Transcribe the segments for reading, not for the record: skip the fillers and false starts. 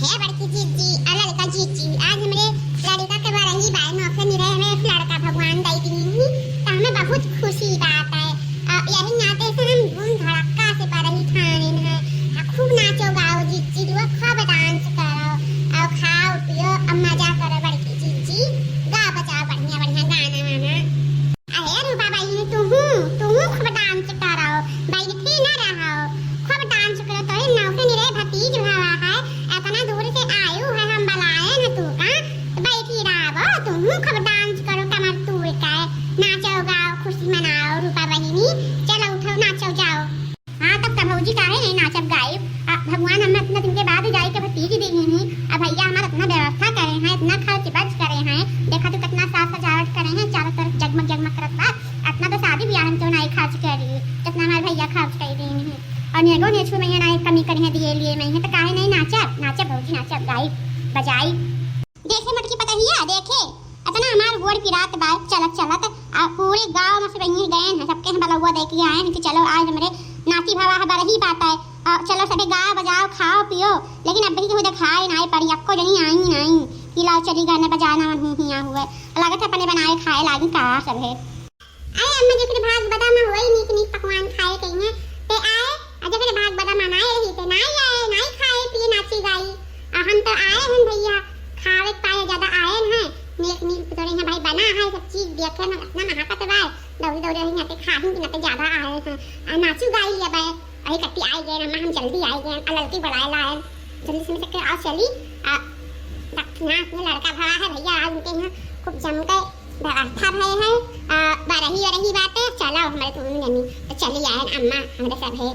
है बड़की जीजी और लड़का जीजी। आज हमारे लड़का के बारे ही बाय मौके मिले हमें एक लड़का भगवान दई दी तो हमें बहुत खुशी बात है। यही नाते से हम धूम धड़क्का से पर ही ठाने हैं। खूब नाचो गाओ जीजी दुआ खूब डांस करो और खाओ पियो और मजा करो बड़की जीजी। गा बजाओ बढ़िया बढ़िया गाना वाना। अरे रूपा भाई तू खूब डांस करो बैठी ना रहो खूब डांस करो। तो इन नौके निरे भतीज हुआ है इतना दूर से आयु है हम बुलाए न तू का तो बैठी रहो तुम खूब डांस करो कमर तोड़ के नाचो गाओ खुशी मनाओ। रूपा बहिनी चलो उठो नाचो जाओ। हाँ तब भौजी काहे नहीं नाचब गायब। भगवान हमें इतना दिन के बाद जाई के भतीज दी हैं। अब भैया हमारा इतना व्यवस्था करे हैं इतना खर्च बच करे हैं। देखा तो कितना साफ सजावट करे हैं चारों तरफ जगमग जगमग करत बा। इतना तो शादी ब्याह में तो नहीं खर्च करी जितना हमारे भैया खर्च कर रहे हैं। और नेगो नेछू में नहीं कमी करी है दिए लिए में तो काहे नहीं नाचब नाचब भौजी नाचब गाई बजाई। देखे मत की पता हिया देखे इतना हमार गोड़ की रात बा चलत चलत पूरे गांव में से बहिनी गए हैं सबके हम बलुआ दे के आए हैं कि चलो आज हमारे नाती भावा हमारा ही बात है। चलो सभी गाओ बजाओ खाओ पियो। लेकिन अब भी दिखाई नहीं पड़ी अक्को जनी आई नहीं कि लाओ चली गाना बजाना मन हिया हुए लागत अपने बनाए खाए लागी का सब है। अरे अम्मा जकरे भाग बदा में होई नीक नीक पकवान खाए कहिए ते आए जकरे भाग बदा मनाए रही ते नहीं आए नहीं खाए पिए नाची गाई। हम तो आए हैं भैया खावे पाए ज्यादा आए हैं नीक नीक तोरे यहाँ भाई बना है सब चीज देखे ना इतना महाकत बा दौड़ी दौड़ी रही नाते खाही कि नाते ज्यादा आए हैं नाचू गाई ले बे अरे कट्टी आई गए अम्मा हम जल्दी आई गए लड़की बुलाए लाए जल्दी से तक आओ चली नाच में लड़का भरा है भैया आज उनके यहाँ खूब जम के व्यवस्था भय है। बरही बात है चलो हमारे तुम तो चली आए अम्मा हमारे सब है।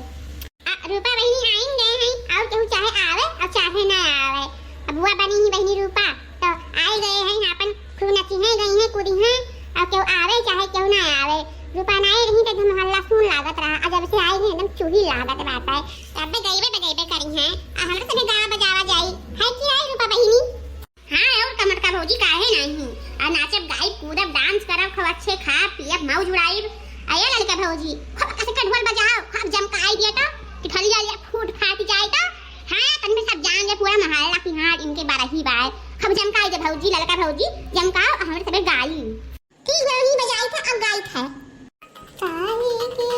रूपा बहनी आएंगे हैं और केहू चाहे आवे और चाहे ना आवे अब बुआ बनी ही बहनी रूपा तो आए गए हैं अपन खूब नची हैं गई हैं कूदी हैं और केहू आवे चाहे केहू ना आवे। रूपा ना रही तो एकदम हल्ला सुन लागत रहा जब से आई है एकदम चूही लागत बात है तब बजाइबे करी हैं हमरा सभी गा बजावा जाई है कि आई रूपा बहनी। हाँ और कमर का भौजी काहे नहीं और नाचब गाई कूदब डांस करब खूब अच्छे खा पियब मौज उड़ाइब। आया लड़का भौजी खूब कैसे ढोल बजाओ खूब जमकाई दिया तो कि ठलिया लिया फूट फाट जाए तो हाँ तन में सब जान ले पूरा महल्ला की हाँ इनके बारह ही बार खूब जमकाई दे भौजी लड़का भौजी जमकाओ हमारे सबे गाई। ठीक है नहीं बजाई था अब गाई था साही के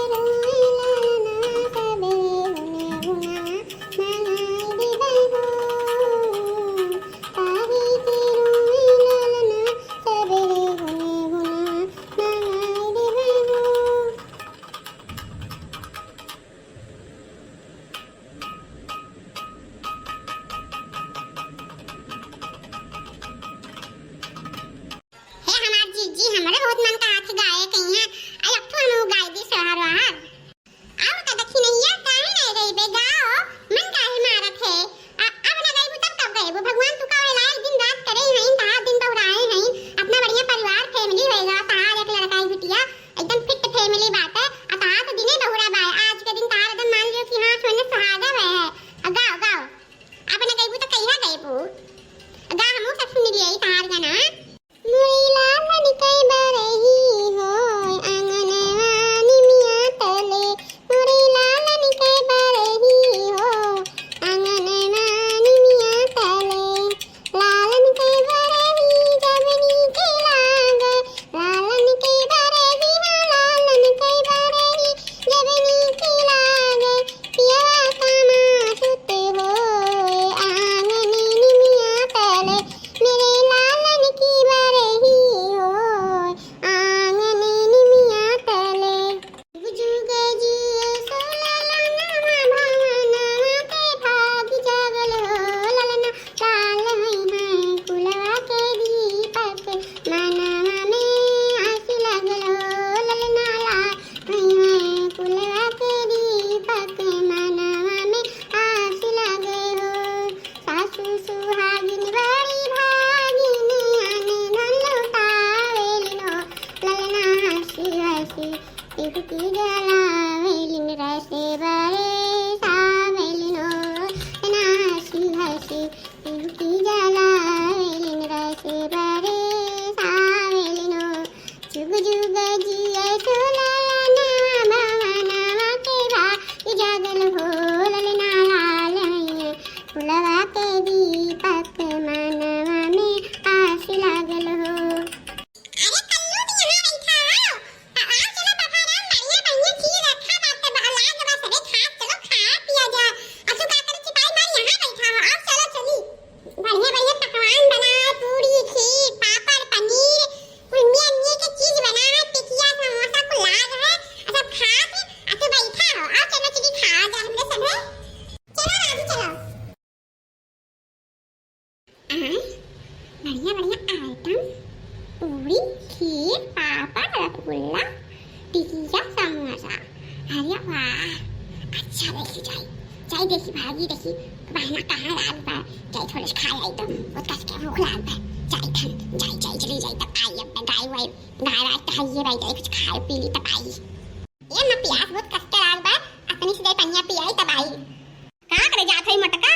जी हमारे बहुत मन का हाथ गाए कहीं आई अब तो हम गाए दी सहार वहां आओ तो देखी नहीं है काहे नहीं रही बे गाओ मन काहे मारत है अब ना गई तब कब गए वो भगवान तू का वेला दिन रात करे हैं ता दिन बहुराए हैं अपना बढ़िया परिवार फैमिली होएगा तार एक लड़का ही बिटिया एकदम फिट फैमिली बात है ता तो दिने बहुरा बाय आज के दिन तार एकदम मान लियो कि हां सोने सुहागा है गाओ गाओ अब ना गई तो कहिया गए वो गा हम सब सुन लिए तार गाना मुईला मन कई बरही हो आंगनवानी मिया तले मुईला मन कई बरही हो आंगनवानी मिया तले लालन कई बरही जबनी के लागे लालन कई बरही लालन कई बरही जबनी के लागे पिया कामा सुते हो आंगनी मिया तले मेरे लालन की बरही हो आंगने निमिया तले जुग जिए सो ललना भवनवा के भाग जागल हो ललना काल है कुलवा के दीपक मनवा में आस लगल हो ललना ला है कुलवा के दीपक मनवा में आस लगे हो सासू सुहागिन बड़ी भागिन आने धन लुटावेलिनो ललना हंसी हंसी टिकटी जलावेलिन रसे बरे सावेलिनो ललना हंसी हंसी टिकटी जलावेलिन रसे बरे सावेलिनो जुग जुग जिए सो ललना भवनवा के भाग जागल हो ललना लाल है फुलवा के दी आज बढ़िया बढ़िया आइटम, पूरी, खीर, पापड़, रसगुल्ला, टिकिया, समोसा। अरे वाह, अच्छा देखी जाई देखी भागी देखी बहना कहाँ लाग बा, जाई थोड़े से खा आई तो वो कस के भूख लाग बा, जाई चली जाई तब आई अब गाय कहिए भाई जाई कुछ खाए पी ली तब आई। ये मैं प्यास बहुत कस के लाग बा, अपनी से जाई पनिया पी आई तब आई। का करे जात है मटका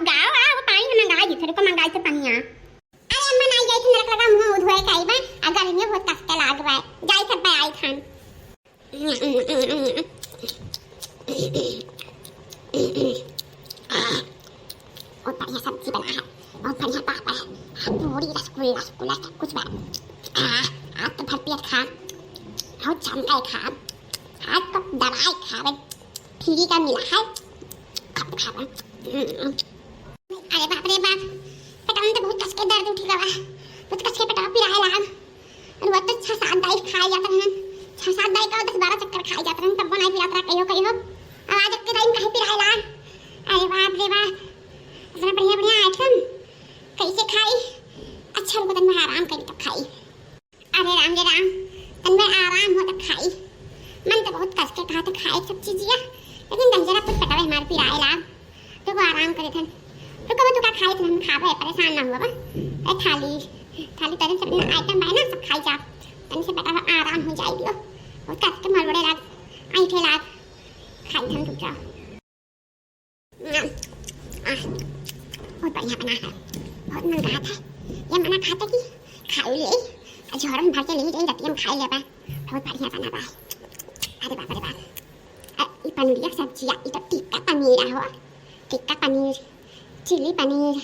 गाओ आ पानी में मंगाई दी थोड़े को मंगाई तो पनिया। अरे अम्मा नहीं गई थी मेरे को लगा मुंह धोए काई बा अगर इन्हें बहुत कस के लाग बा जाई सब आई खान। और बढ़िया सब्जी बना है और बढ़िया पापड़ है, पूरी रसगुल्ला सब कुछ बा। आज तो भर पेट खा और जम खा, आज तो दवाई खा फ्री का मिला है कब खा। अरे बाप रे बाप, पेट में तो बहुत कस के दर्द उठी गवा, बहुत कस के पेट पिराए लाग। और वो तो 6-7 दाई खाए जाते हैं, 6-7 दाई का 10-12 चक्कर खाए जाते हैं तब वो नहीं पिलाता कहियो आवाज के टाइम कहीं पिराए लाग। अरे बाप रे बाप, इतना बढ़िया बढ़िया आइटम कैसे खाई, अच्छा रुको तन में आराम करी तब खाई। अरे राम रे राम, तन में आराम हो तब खाई, मन तो बहुत कस के खा तो खाए सब चीजिया लेकिन गंजरा कुछ पेटवा हमारे पिराए लाग तो वो आराम करे थे। तो कब तो का खाए तो हम खावे परेशान ना हुआ बा, ए थाली तरह सब आइटम बाय ना सब खाई जा तन से पेटवा आराम हो जाई दियो और कस के मरवड़े लाग आई थे लाग खाई हम रुक जाओ। बहुत बढ़िया बना है, बहुत मन रहा था ये मना खाते कि खाई ले झोर में भर के ले जाई रतिया में खाई ले बा, बहुत बढ़िया बना बा। अरे बाप रे बाप, ये पनीर की सब्जी ये तो टिक्का पनीर हो, टिक्का पनीर, चिली पनीर,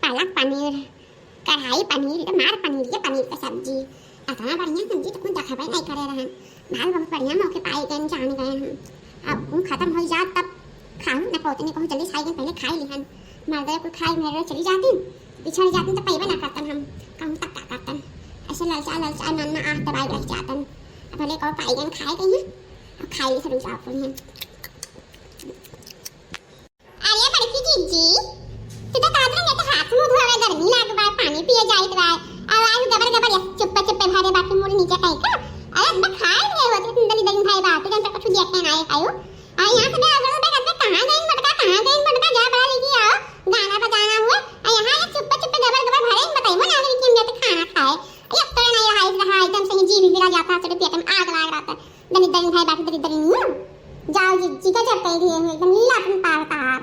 पालक पनीर, कढ़ाई पनीर, मार पनीर के पनीर की सब्जी। इतना बढ़िया सब्जी तो कुछ देखा नहीं करे रहे, दाल बहुत बढ़िया मौके पाए गए जान गए हम। अब वो खत्म हो जात तब खाऊं ना पहुंचने को जल्दी खाई पहले खाई लिहन मर्द को खाई मेरे चली जाती पिछड़ जाती तो पैबा ना करतन हम कहूं तक का करतन ऐसे ललचा नन्ना आह दबाई रह जातन भले को पाई गए खाए गए और खाई से रुक जाओ पुन। अरे बड़की जीजी तू तो कादरे ने तो हाथ मुंह धोवे गर्मी लाग बा पानी पिए जाइत बा आवाज गबर चुप्पे भरे बाकी मुड़ नीचे कहीं का। अरे अब खाए ले होते दली दली भाई बात जन तक कुछ देखने ना आए आयो आ यहां से मैं अगर मैं कहां गई मटका जा बड़ा लेके आओ गाना बजाना हुआ यहाँ ये चुप्पे गबर भरे बताई वो नागरिक के अंदर खाना खाए ये तो नहीं रहा एकदम से जी भी बिला जाता तेरे पेट में आग लग रहा था दली दली भाई बाकी दली जाओ जी का जब कह दिए एकदम लीला अपन पार तार।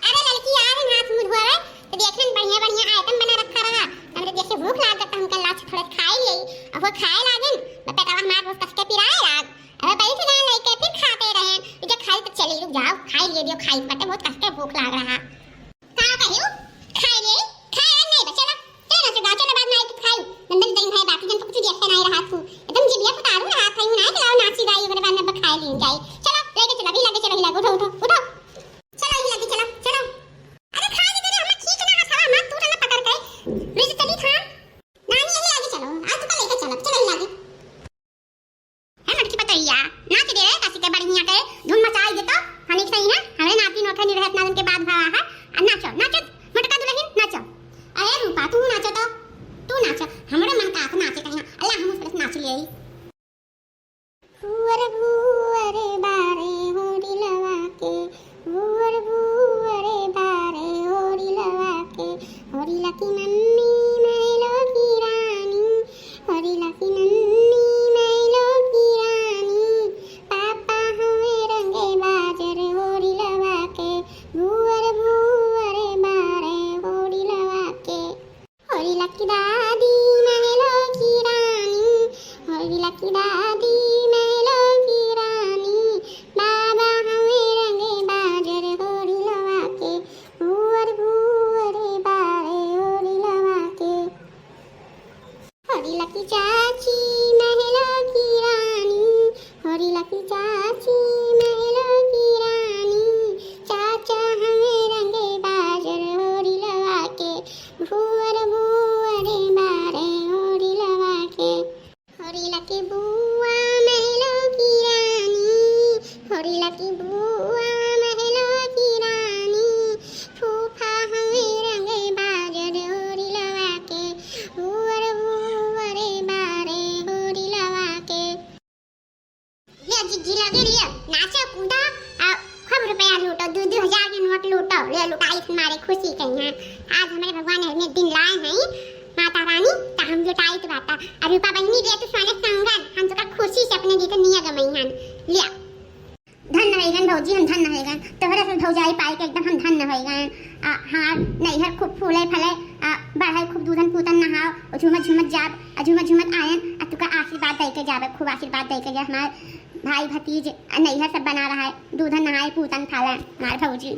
अरे लड़की यार हाथ मुंह धोवे तो देखने बढ़िया बढ़िया आइटम बना रखा रहा हमरे देख के भूख लागत हम कल लाच थोड़ा खाई ले अब वो खाए लागन बेटा हमार रोज कस के पिराए लाग अरे बैठ जा लेके फिर खाते रहे जब खाई तो चली रुक जाओ खाई ले दियो खाई बटे बहुत कस के भूख लाग रहा का कहियो खाई ले खाए नहीं बचला तेरा से गाचो ना बाद नहीं तो खाई नंदन दिन है बाकी जन तो कुछ देखते नहीं रहा तू एकदम जिबिया फटारू ना हाथ ही ना चलाओ नाची गाई मेरे बाद में खाई ले जाई चलो लेके चला भी लगे चलो उठो चलो ही लगे चलो अरे खा दे तेरे हम ठीक ना खावा मत तू ना पकड़ के रिज चली खा नानी यही आगे चलो आज तो लेके चलो ही लगे है मटकी पतैया नाच दे रे कासी के बढ़िया के धूम मचाई दे तो हनी सही ना हमें नाती नोखे नहीं रहत ना दिन के बाद भावा है नाचो मटका दुल्हन नाचो। अरे रूपा तू नाचो तो तू नाचो हमरे मन का नाचे कहीं अल्लाह हम उस पर नाच ले भूअर बारे होड़ी लगा के भूअर बारे होड़ी लगा के होड़ी लकी नन्नी मैलो की रानी होड़ी लकी नन्नी मैलो की रानी पापा हमें रंगे बाजर होड़ी लगा के भूअर बारे होड़ी लगा के होड़ी लकी दादी मैलो की रानी होड़ी लकी दादी मैलो की रानी बाबा हमें रंगे बाजर होड़ी लगा के भूअर बारे होड़ी खुशी कहीं हैं। आज हमारे भगवान ने दिन लाए हैं माता रानी तो हम लुटाई तो बाता और रूपा बहनी रे तो सोने संगन हम तो का खुशी से अपने दी तो निया गमई हन लिया धन होइगन भौजी हम धन होइगन तोहरा से भौजाई पाई के एकदम हम धन होइगन हाँ नैहर खूब फूले फले बढ़ाई खूब दूधन पूतन नहाओ झुमत झुमत जाब झुमत झुमत आयन तुका आशीर्वाद दे के जाबे खूब आशीर्वाद दे के जा हमारे भाई भतीज नैहर सब बना रहा है दूधन नहाए पूतन खाला हमारे भौजी।